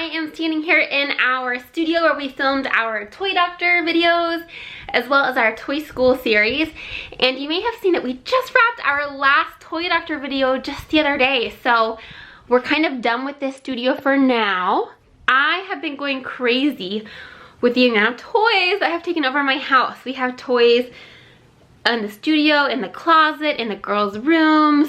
am standing here in our studio where we filmed our Toy Doctor videos as well as our Toy School series. And you may have seen that we just wrapped our last Toy Doctor video just the other day. So we're kind of done with this studio for now. I have been going crazy with the amount of toys that have taken over my house. We have toys in the studio, in the closet, in the girls' rooms,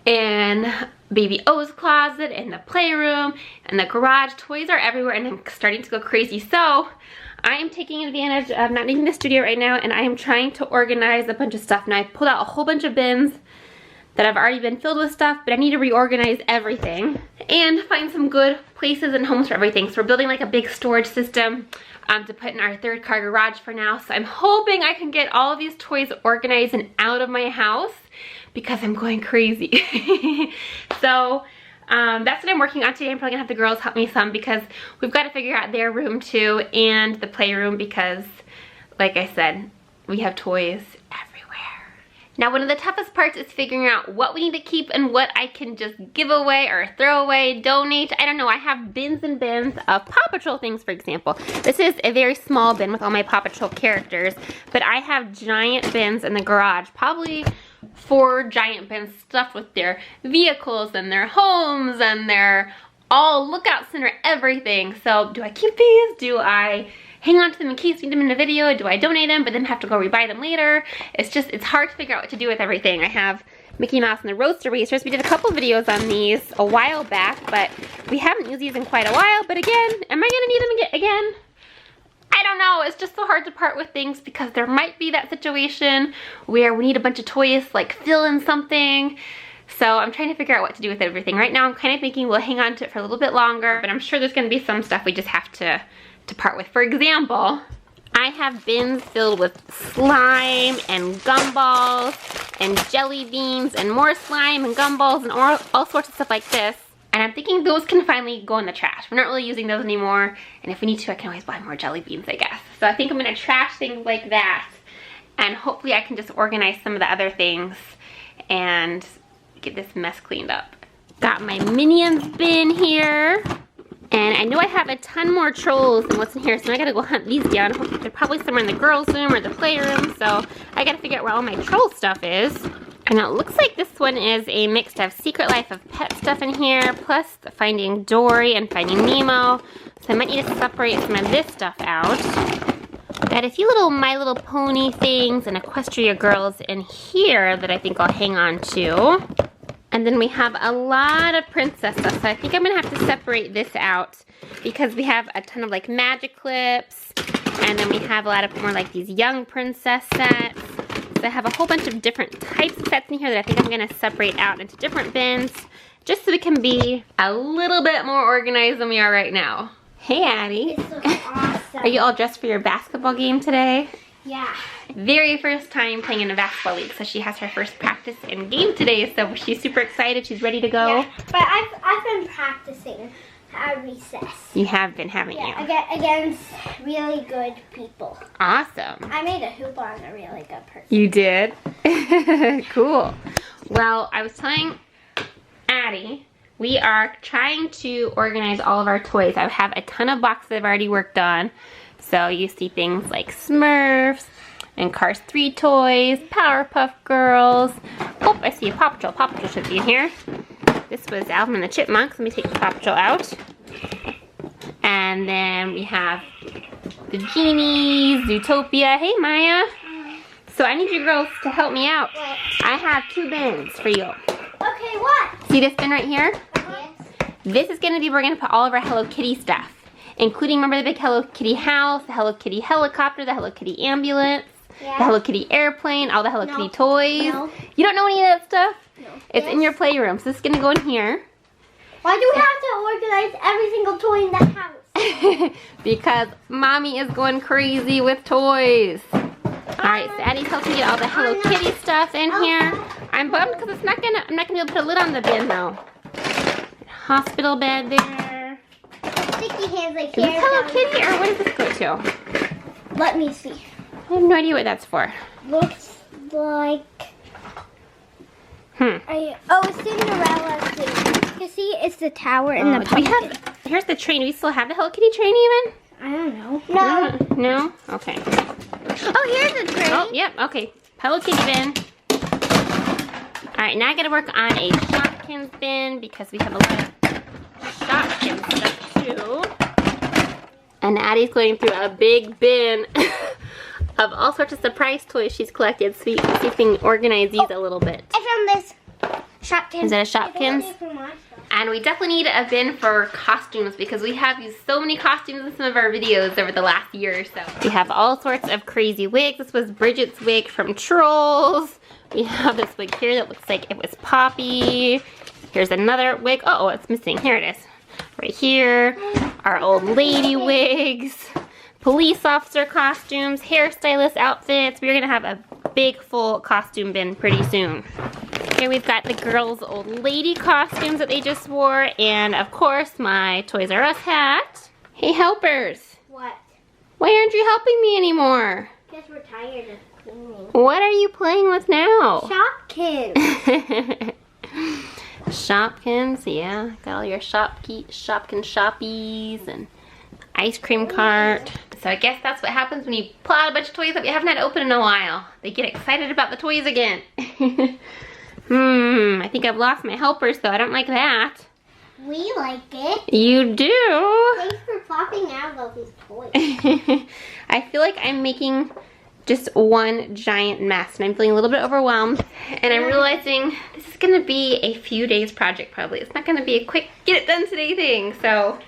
in Baby O's closet, in the playroom, in the garage. Toys are everywhere and I'm starting to go crazy. So I am taking advantage of not needing the studio right now and I am trying to organize a bunch of stuff. Now I pulled out a whole bunch of bins that have already been filled with stuff, but I need to reorganize everything and find some good places and homes for everything. So we're building like a big storage system to put in our third car garage for now. So I'm hoping I can get all of these toys organized and out of my house because I'm going crazy. So that's what I'm working on today. I'm probably gonna have the girls help me some because we've got to figure out their room too and the playroom because, like I said, we have toys everywhere. Now, one of the toughest parts is figuring out what we need to keep and what I can just give away or throw away, donate. I don't know. I have bins and bins of Paw Patrol things, for example. This is a very small bin with all my Paw Patrol characters, but I have giant bins in the garage, probably 4 giant bins stuffed with their vehicles and their homes and their all lookout center, everything. So do I keep these? Do I hang on to them in case we need them in a video? Do I donate them but then have to go rebuy them later? It's hard to figure out what to do with everything. I have Mickey Mouse and the Roadster Racers. We did a couple videos on these a while back, but we haven't used these in quite a while. But again, am I gonna need them again? I don't know. It's just so hard to part with things because there might be that situation where we need a bunch of toys, like fill in something. So I'm trying to figure out what to do with everything. Right now I'm kind of thinking we'll hang on to it for a little bit longer, but I'm sure there's gonna be some stuff we just have to part with. For example, I have bins filled with slime and gumballs and jelly beans and more slime and gumballs and all sorts of stuff like this. And I'm thinking those can finally go in the trash. We're not really using those anymore. And if we need to, I can always buy more jelly beans, I guess. So I think I'm gonna trash things like that. And hopefully I can just organize some of the other things and get this mess cleaned up. Got my Minions bin here. And I know I have a ton more trolls than what's in here, so I gotta go hunt these down. They're probably somewhere in the girls' room or the playroom, so I gotta figure out where all my troll stuff is. And it looks like this one is a mix of Secret Life of Pets stuff in here, plus Finding Dory and Finding Nemo. So I might need to separate some of this stuff out. Got a few little My Little Pony things and Equestria Girls in here that I think I'll hang on to. And then we have a lot of princess stuff, so I think I'm gonna have to separate this out because we have a ton of like magic clips, and then we have a lot of more like these young princess sets. So I have a whole bunch of different types of sets in here that I think I'm gonna separate out into different bins, just so we can be a little bit more organized than we are right now. Hey, Addy. This looks awesome. Are you all dressed for your basketball game today? Yeah. Very first time playing in a basketball league, so she has her first practice and game today, so she's super excited. She's ready to go. Yeah, but I've been practicing at recess. You have been, haven't you? Yeah, against really good people. Awesome. I made a hoop on a really good person. You did? Cool. Well, I was telling Addy, we are trying to organize all of our toys. I have a ton of boxes I've already worked on. So you see things like Smurfs and Cars 3 toys, Powerpuff Girls. Oh, I see a Paw Patrol. Paw Patrol should be in here. This was Alvin and the Chipmunks. Let me take the Paw Patrol out. And then we have the Genies, Zootopia. Hey, Maya. So I need you girls to help me out. What? I have 2 bins for you. Okay, what? See this bin right here? Yes. This is gonna be where we're gonna put all of our Hello Kitty stuff. Including, remember the big Hello Kitty house, the Hello Kitty helicopter, the Hello Kitty ambulance, Yeah. the Hello Kitty airplane, all the Hello Kitty toys. No. You don't know any of that stuff? No. It's in your playroom, so this is gonna go in here. Why do we have to organize every single toy in the house? Because Mommy is going crazy with toys. Alright, so Addy's helping get all the Hello Kitty stuff in here. I'm bummed because I'm not gonna be able to put a lid on the bin though. Hospital bed there. Sticky hands like Is this Hello Kitty or what does this go to? Let me see. I have no idea what that's for. Looks like... Oh, it's Cinderella too. You see, it's the tower and the do we pumpkin. have Here's the train. Do we still have the Hello Kitty train even? I don't know. No. No? Okay. Oh, here's the train. Oh, yep. Okay. Hello Kitty bin. Alright, now I gotta work on a Shopkins bin because we have a lot of Shopkins stuff too. And Addie's going through a big bin of all sorts of surprise toys she's collected. So see if we can organize these a little bit. I found this Shopkins. Is that a Shopkins? And we definitely need a bin for costumes because we have used so many costumes in some of our videos over the last year or so. We have all sorts of crazy wigs. This was Bridget's wig from Trolls. We have this wig here that looks like it was Poppy. Here's another wig. Oh, it's missing. Here it is. Right here. Our old lady wigs. Police officer costumes. Hairstylist outfits. We're going to have a big full costume bin pretty soon. Here we've got the girls' old lady costumes that they just wore. And of course my Toys R Us hat. Hey helpers. What? Why aren't you helping me anymore? Guess we're tired of cleaning. What are you playing with now? Shopkins. Shopkins, yeah. Got all your Shopkins shoppies and ice cream cart. So I guess that's what happens when you pull out a bunch of toys that we haven't had open in a while. They get excited about the toys again. I think I've lost my helpers though. I don't like that. We like it. You do? Thanks for popping out all these toys. I feel like I'm making just one giant mess and I'm feeling a little bit overwhelmed. And I'm realizing this is gonna be a few days project probably. It's not gonna be a quick get it done today thing. So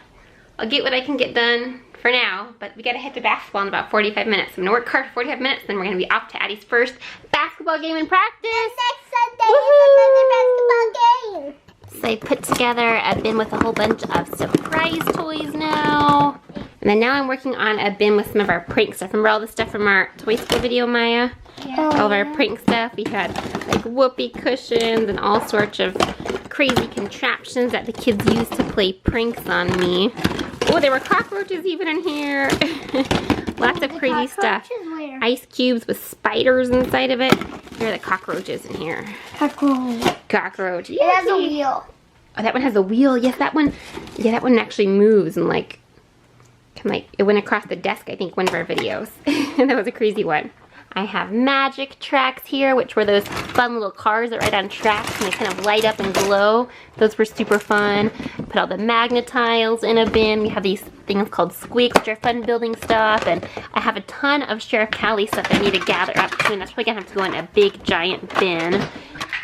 I'll get what I can get done for now, but we gotta head to basketball in about 45 minutes. I'm gonna work hard for 45 minutes, then we're gonna be off to Addie's first basketball game in practice. Next Sunday is another basketball game. So I put together a bin with a whole bunch of surprise toys now. And then now I'm working on a bin with some of our prank stuff. Remember all the stuff from our Toy School video, Maya? Yeah. All of our prank stuff. We had like whoopee cushions and all sorts of crazy contraptions that the kids used to play pranks on me. Oh, there were cockroaches even in here. Lots of crazy stuff. Where? Ice cubes with spiders inside of it. Here are the cockroaches in here. Cockroach. It has a wheel. Oh, that one has a wheel. Yes, that one. Yeah, that one actually moves and like, it went across the desk, I think, one of our videos. That was a crazy one. I have magic tracks here, which were those fun little cars that ride on tracks and they kind of light up and glow. Those were super fun. Put all the magnetiles in a bin. We have these things called squeaks, which are fun building stuff. And I have a ton of Sheriff Callie stuff I need to gather up to, and that's probably gonna have to go in a big giant bin.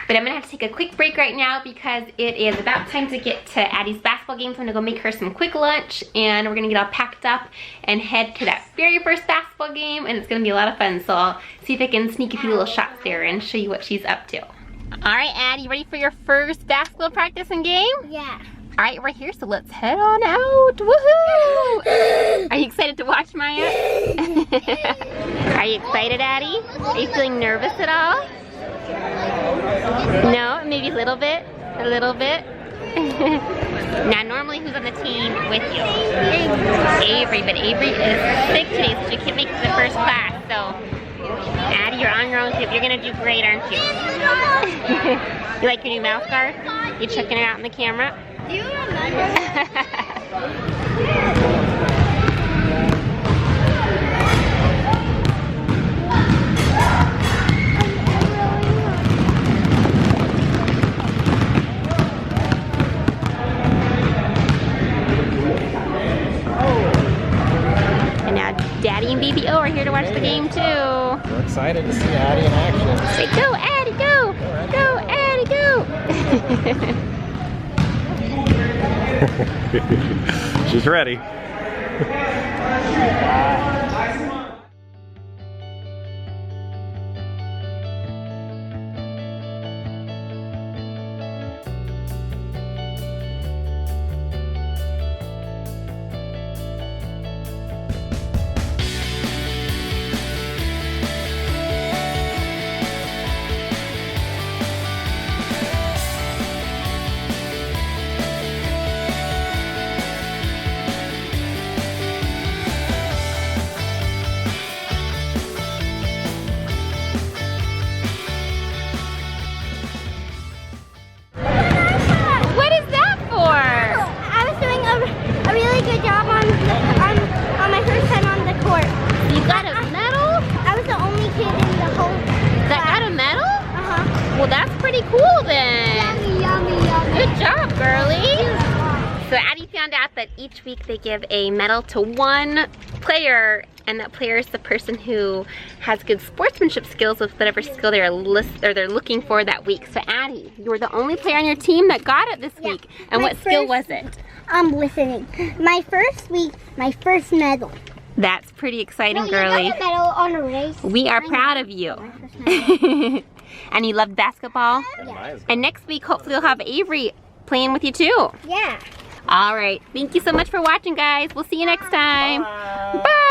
But I'm gonna have to take a quick break right now because it is about time to get to Addie's basketball game. So I'm gonna go make her some quick lunch and we're gonna get all packed up and head to that very first basketball game, and it's gonna be a lot of fun. So I'll see if I can sneak a few little shots there and show you what she's up to. All right, Addie, ready for your first basketball practice and game? Yeah. All right, we're here, so let's head on out. Woohoo! Are you excited to watch, Maya? Are you excited, Addie? Are you feeling nervous at all? No, maybe a little bit. A little bit. Now, normally, who's on the team with you? Avery, but Avery is sick today, so she can't make it to the first class. So, Addie, you're on your own too. You're gonna do great, aren't you? You like your new mouth guard? You checking it out in the camera? Do you remember? Daddy and BBO are here to watch the game too. We're excited to see Addy in action. Say, go Addy, go! Go Addy, go! She's ready. pretty cool then. Yummy, yummy, yummy. Good job, girlie. So Addy found out that each week they give a medal to one player, and that player is the person who has good sportsmanship skills with whatever skill they're looking for that week. So Addy, you were the only player on your team that got it this week. And what skill was it? I'm listening. My first week, my first medal. That's pretty exciting, No, girlie. you got a medal on a race. We are proud of you. And you loved basketball? Yeah. And next week, hopefully, you'll have Avery playing with you too. Yeah. All right. Thank you so much for watching, guys. We'll see you next time. Bye.